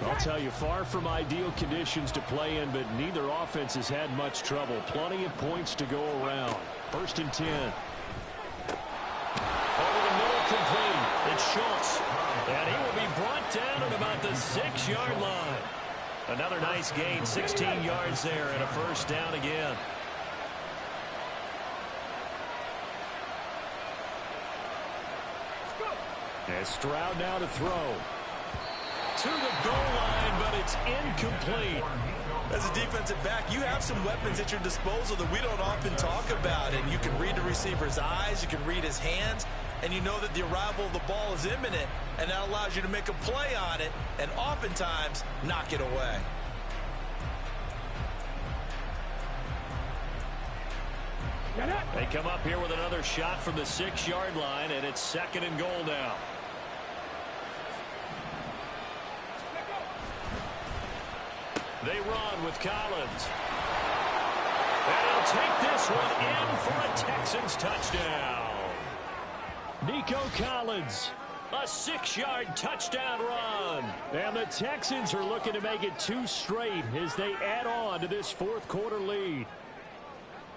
I'll tell you, far from ideal conditions to play in, but neither offense has had much trouble. Plenty of points to go around. 1st and 10. Over the middle, complete. It's Schultz. And he will be brought down at about the 6-yard line. Another nice gain, 16 yards there, and a 1st down again. And Stroud now to throw. To the goal line, but it's incomplete. As a defensive back, you have some weapons at your disposal that we don't often talk about. And you can read the receiver's eyes, you can read his hands, and you know that the arrival of the ball is imminent, and that allows you to make a play on it and oftentimes knock it away. They come up here with another shot from the 6-yard line, and it's 2nd and goal now. They run with Collins. And he'll take this one in for a Texans touchdown. Nico Collins, a 6-yard touchdown run. And the Texans are looking to make it 2 straight as they add on to this 4th quarter lead.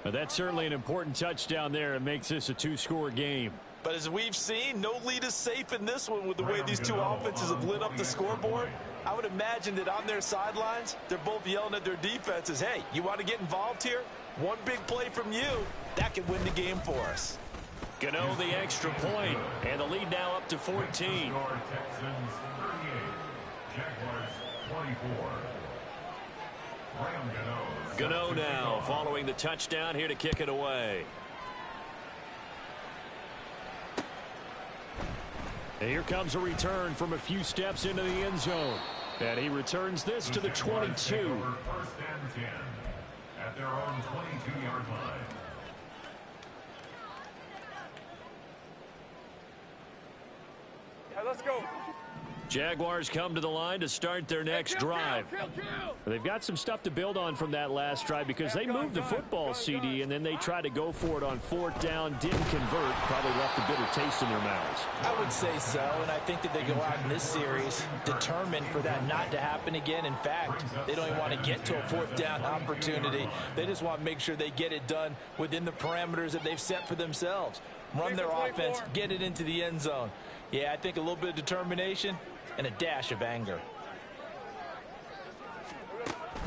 But that's certainly an important touchdown there. It makes this a 2-score game. But as we've seen, no lead is safe in this one with the way these two offenses have lit up the scoreboard. I would imagine that on their sidelines, they're both yelling at their defenses, hey, you want to get involved here? One big play from you, that could win the game for us. Gano the extra point, and the lead now up to 14. Texans 38, Jaguars 24. Gano now following the touchdown here to kick it away. And here comes a return from a few steps into the end zone. And he returns this to the 22. 1st and 10 at their own 22-yard line. Yeah, let's go. Jaguars come to the line to start their next drive. They've got some stuff to build on from that last drive because they moved the football, CD, and then they tried to go for it on 4th down, didn't convert, probably left a bitter taste in their mouths. I would say so, and I think that they go out in this series determined for that not to happen again. In fact, they don't even want to get to a 4th down opportunity. They just want to make sure they get it done within the parameters that they've set for themselves. Run their offense, get it into the end zone. Yeah, I think a little bit of determination and a dash of anger.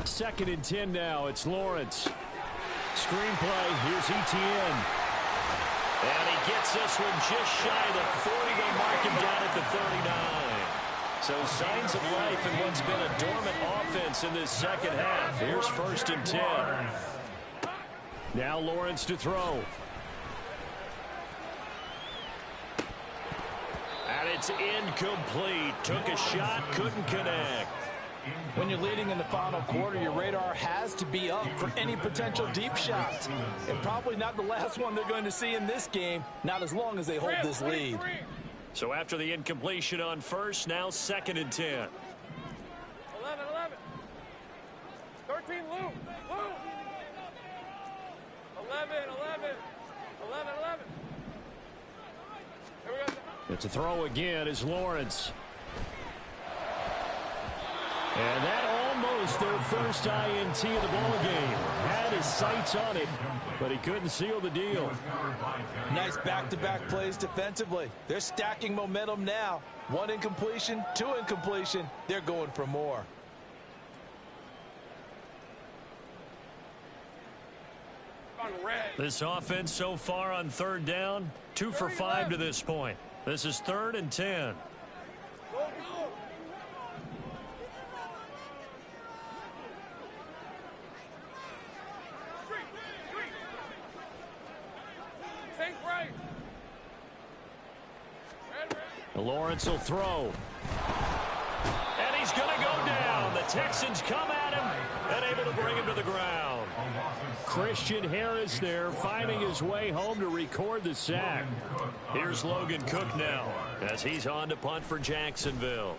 2nd and 10 now. It's Lawrence. Screenplay. Here's Etienne. And he gets this one just shy of the 40. They mark him down at the 39. So signs of life in what's been a dormant offense in this 2nd half. Here's 1st and 10. Now Lawrence to throw. And it's incomplete. Took a shot, couldn't connect. When you're leading in the final quarter, your radar has to be up for any potential deep shots. And probably not the last one they're going to see in this game, not as long as they hold this lead. So after the incompletion on 1st, now 2nd and 10. 11, 11. 13, Lou. 11, 11. 11. Here we go. It's a throw again is Lawrence. And that almost their first INT of the ball game. Had his sights on it, but he couldn't seal the deal. Nice back-to-back plays defensively. They're stacking momentum now. 1 incompletion, 2 incompletion. They're going for more. This offense so far on 3rd down, 2 for 5 to this point. This is 3rd and 10. Lawrence will throw. And he's going to go down. The Texans come at him and able to bring him to the ground. Christian Harris there finding his way home to record the sack. Here's Logan Cook now as he's on to punt for Jacksonville.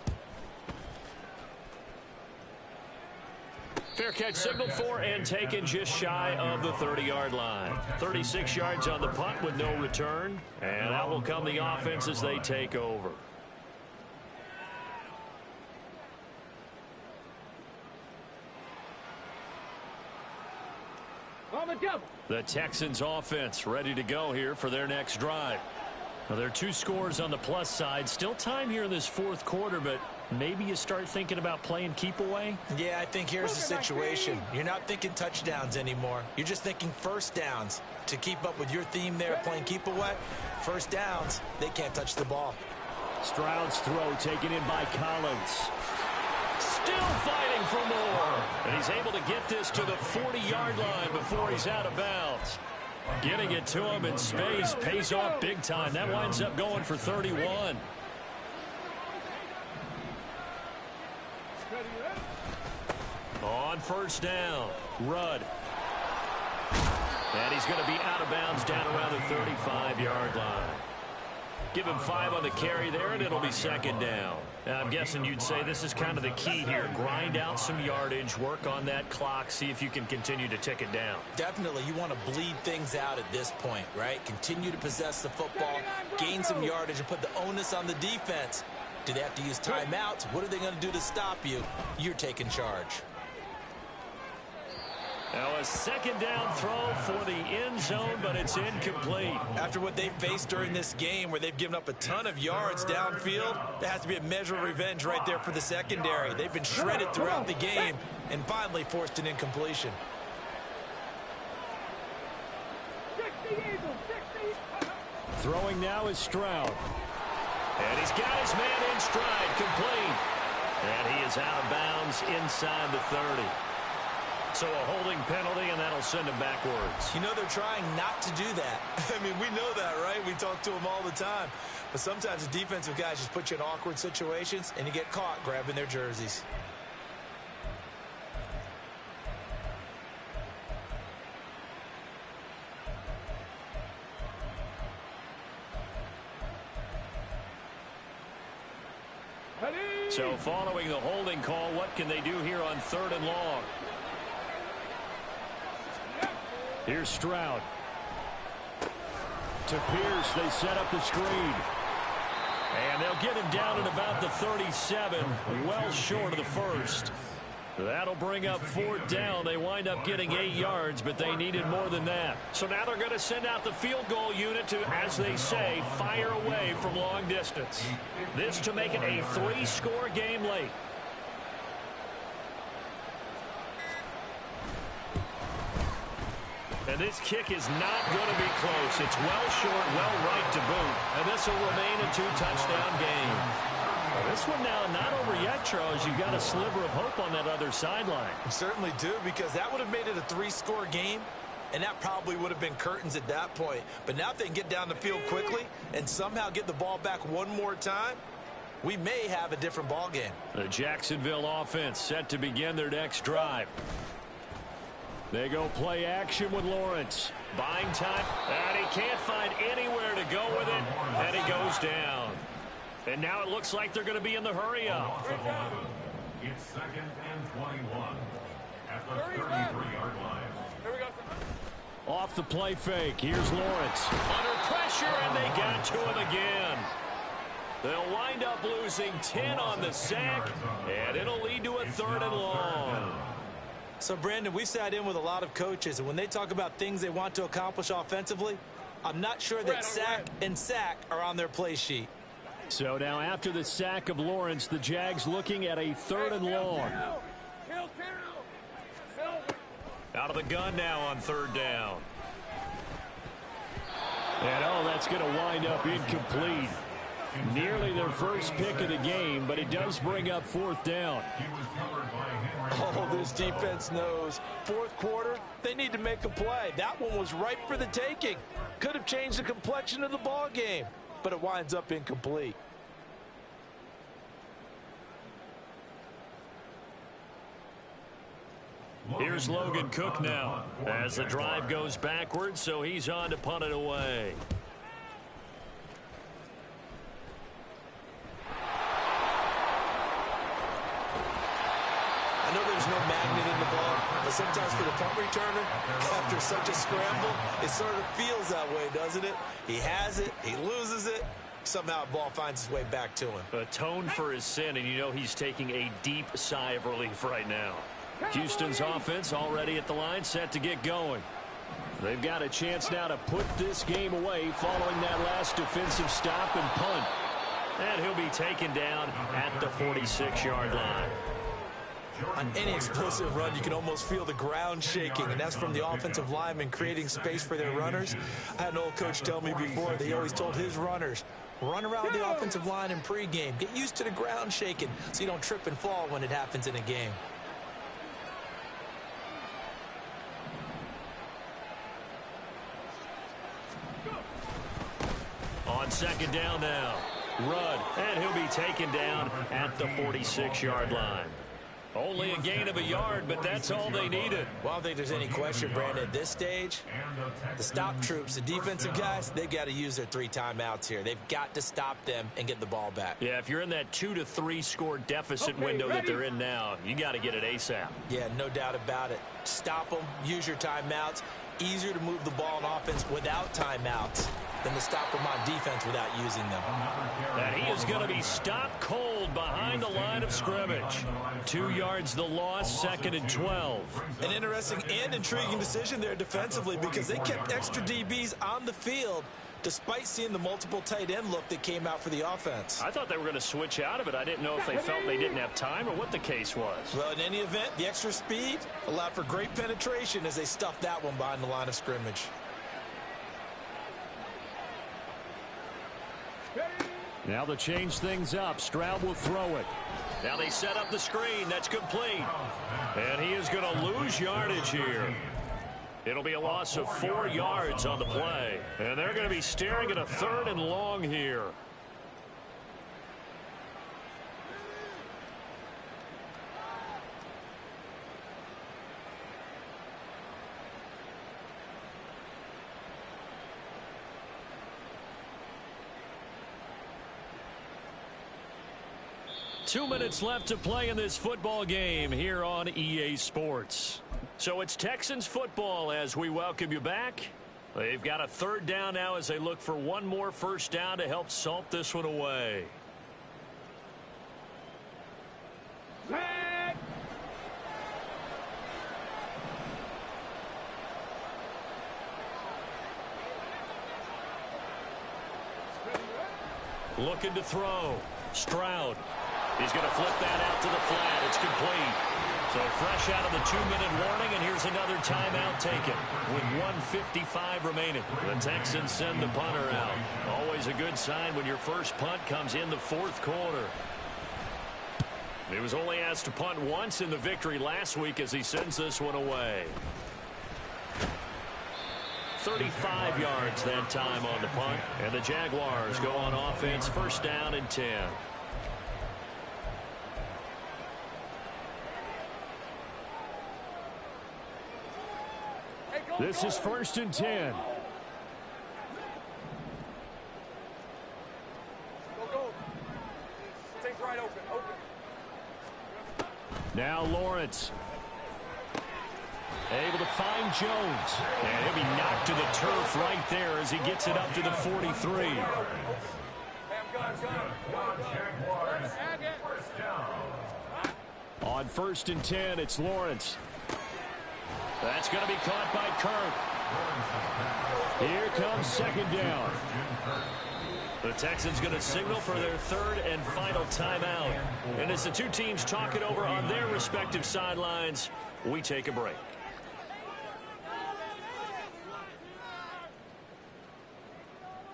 Fair catch signaled for and taken just shy of the 30-yard line. 36 yards on the punt with no return. And out will come the offense as they take over. The Texans offense ready to go here for their next drive. Well, there are 2 scores on the plus side. Still time here in this fourth quarter, but maybe you start thinking about playing keep away? Yeah, I think here's the situation. You're not thinking touchdowns anymore. You're just thinking first downs. To keep up with your theme there, playing keep away, first downs, they can't touch the ball. Stroud's throw taken in by Collins. Still fighting for more. And he's able to get this to the 40-yard line before he's out of bounds. Getting it to him in space pays off big time. That winds up going for 31. On first down, Rudd. And he's going to be out of bounds down around the 35-yard line. Give him 5 on the carry there, and it'll be second down. Now, I'm guessing you'd say this is kind of the key here. Grind out some yardage, work on that clock, see if you can continue to tick it down. Definitely, you want to bleed things out at this point, right? Continue to possess the football, gain some yardage, and put the onus on the defense. Do they have to use timeouts? What are they going to do to stop you? You're taking charge. Now a second down throw for the end zone, but it's incomplete. After what they faced during this game where they've given up a ton of yards downfield, there has to be a measure of revenge right there for the secondary. They've been shredded throughout the game and finally forced an incompletion. Throwing now is Stroud. And he's got his man in stride, complete. And he is out of bounds inside the 30. So a holding penalty, and that'll send him backwards. You know, they're trying not to do that. I mean, we know that, right? We talk to them all the time. But sometimes the defensive guys just put you in awkward situations, and you get caught grabbing their jerseys. So following the holding call, what can they do here on 3rd and long? Here's Stroud. To Pierce, they set up the screen. And they'll get him down at about the 37, well short of the first. That'll bring up 4th down. They wind up getting 8 yards, but they needed more than that. So now they're going to send out the field goal unit to, as they say, fire away from long distance. This to make it a 3-score game late. And this kick is not going to be close. It's well short, well right to boot. And this will remain a 2-touchdown game. Well, this one now not over yet, Charles. You've got a sliver of hope on that other sideline. You certainly do, because that would have made it a 3-score game, and that probably would have been curtains at that point. But now if they can get down the field quickly and somehow get the ball back one more time, we may have a different ball game. The Jacksonville offense set to begin their next drive. They go play action with Lawrence. Buying time, and he can't find anywhere to go with it, and he goes down. And now it looks like they're going to be in the hurry-up. It's 2nd and 21 at the 33-yard line. Here we go. Off the play fake, here's Lawrence. Under pressure, and they got to him again. They'll wind up losing 10 on the sack, and it'll lead to a 3rd and long. So, Brandon, we sat in with a lot of coaches, and when they talk about things they want to accomplish offensively, I'm not sure that sack and sack are on their play sheet. So now after the sack of Lawrence, the Jags looking at a 3rd and long. Out of the gun now on 3rd down. And oh, that's going to wind up incomplete. Nearly their first pick of the game, but it does bring up 4th down. Oh, this defense knows. 4th quarter, they need to make a play. That one was ripe for the taking. Could have changed the complexion of the ball game, but it winds up incomplete. Here's Logan Cook now as the drive goes backwards, so he's on to punt it away. I know there's no magnet in the ball, but sometimes for the punt returner, after such a scramble, it sort of feels that way, doesn't it? He has it, he loses it, somehow the ball finds its way back to him. Atone for his sin, and you know he's taking a deep sigh of relief right now. Houston's offense already at the line, set to get going. They've got a chance now to put this game away following that last defensive stop and punt. And he'll be taken down at the 46-yard line. On any explosive run, you can almost feel the ground shaking, and that's from the offensive linemen creating space for their runners. I had an old coach tell me before, they always told his runners, run around the offensive line in pregame. Get used to the ground shaking so you don't trip and fall when it happens in a game. On second down now, Rudd, and he'll be taken down at the 46-yard line. Only a gain of a yard, but that's all they needed. Well, I don't think there's any question, Brandon, at this stage, the stop troops, the defensive guys, they've got to use their 3 timeouts here. They've got to stop them and get the ball back. Yeah, if you're in that 2 to 3 score deficit window that they're in now, you got to get it ASAP. Yeah, no doubt about it. Stop them, use your timeouts. Easier to move the ball on offense without timeouts than to stop them on defense without using them. And he is going to be stopped cold behind the line of scrimmage. 2 yards the loss, 2nd and 12. An interesting and intriguing decision there defensively because they kept extra DBs on the field despite seeing the multiple tight end look that came out for the offense. I thought they were going to switch out of it. I didn't know if they felt they didn't have time or what the case was. Well, in any event, the extra speed allowed for great penetration as they stuffed that one behind the line of scrimmage. Now they'll change things up. Stroud will throw it. Now they set up the screen. That's complete. And he is going to lose yardage here. It'll be a loss of 4 yards on the play. And they're going to be staring at a 3rd and long here. Two minutes left to play in this football game here on EA Sports. So it's Texans football as we welcome you back. They've got a 3rd down now as they look for one more first down to help salt this one away. Looking to throw. Stroud. He's going to flip that out to the flat. It's complete. So fresh out of the 2-minute warning, and here's another timeout taken with 1:55 remaining. The Texans send the punter out. Always a good sign when your first punt comes in the 4th quarter. He was only asked to punt once in the victory last week as he sends this one away. 35 yards that time on the punt, and the Jaguars go on offense, 1st down and 10. This is 1st and 10. Go. Things right open. Now Lawrence. Able to find Jones. And he'll be knocked to the turf right there as he gets it up to the 43. On 1st and 10, it's Lawrence. That's going to be caught by Kirk. Here comes 2nd down. The Texans going to signal for their 3rd and final timeout. And as the two teams talk it over on their respective sidelines, we take a break.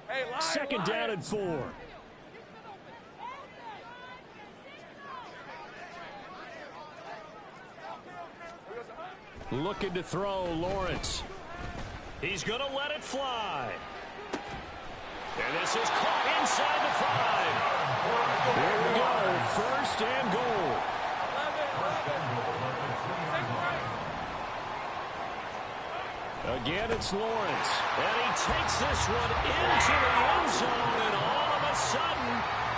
Hey, 2nd down and 4. Looking to throw, Lawrence. He's going to let it fly. And this is caught inside the 5. Here we go, 1st and goal. Again, it's Lawrence. And he takes this one into the end zone, and all of a sudden,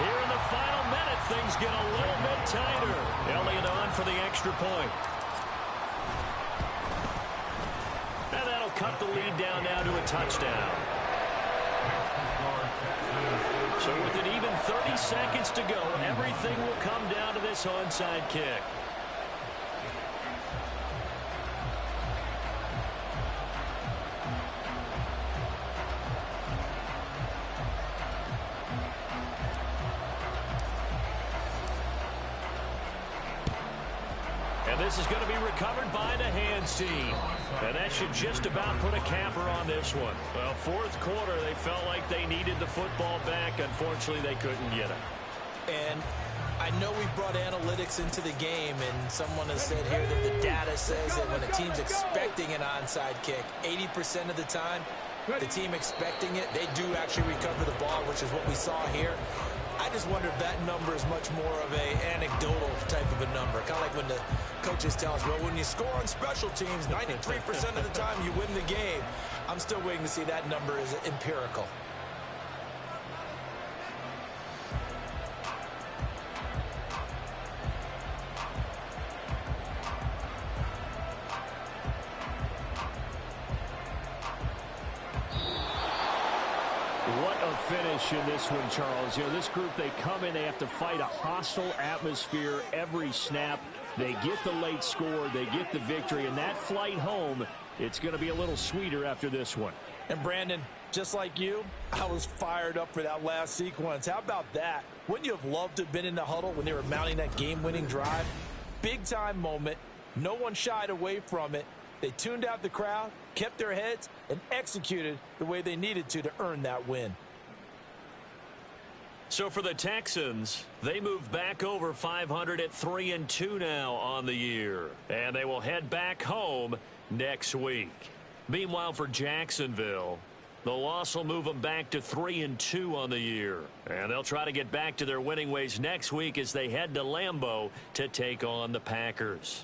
here in the final minute, things get a little bit tighter. Elliott on for the extra point. And that'll cut the lead down now to a touchdown. So with it even 30 seconds to go, everything will come down to this onside kick. And this is going to be recovered by the hands team. And that should just about put a capper on this one. Well, fourth quarter, they felt like they needed the football back. Unfortunately, they couldn't get it. And I know we brought analytics into the game, and someone has said here that the data says that when a team's expecting an onside kick, 80% of the time, the team expecting it, they do actually recover the ball, which is what we saw here. I just wonder if that number is much more of an anecdotal type of a number. Kind of like when the coaches tell us, well, when you score on special teams, 93% of the time you win the game. I'm still waiting to see that number is empirical. What a finish in this one, Charles. You know, this group, they come in, they have to fight a hostile atmosphere every snap. They get the late score, they get the victory, and that flight home, it's going to be a little sweeter after this one. And Brandon, just like you, I was fired up for that last sequence. How about that? Wouldn't you have loved to have been in the huddle when they were mounting that game-winning drive? Big-time moment. No one shied away from it. They tuned out the crowd, kept their heads, and executed the way they needed to earn that win. So for the Texans, they move back over 500 at 3-2 now on the year. And they will head back home next week. Meanwhile, for Jacksonville, the loss will move them back to 3-2 on the year. And they'll try to get back to their winning ways next week as they head to Lambeau to take on the Packers.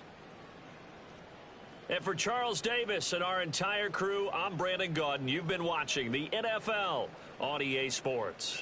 And for Charles Davis and our entire crew, I'm Brandon Gaudin. You've been watching the NFL on EA Sports.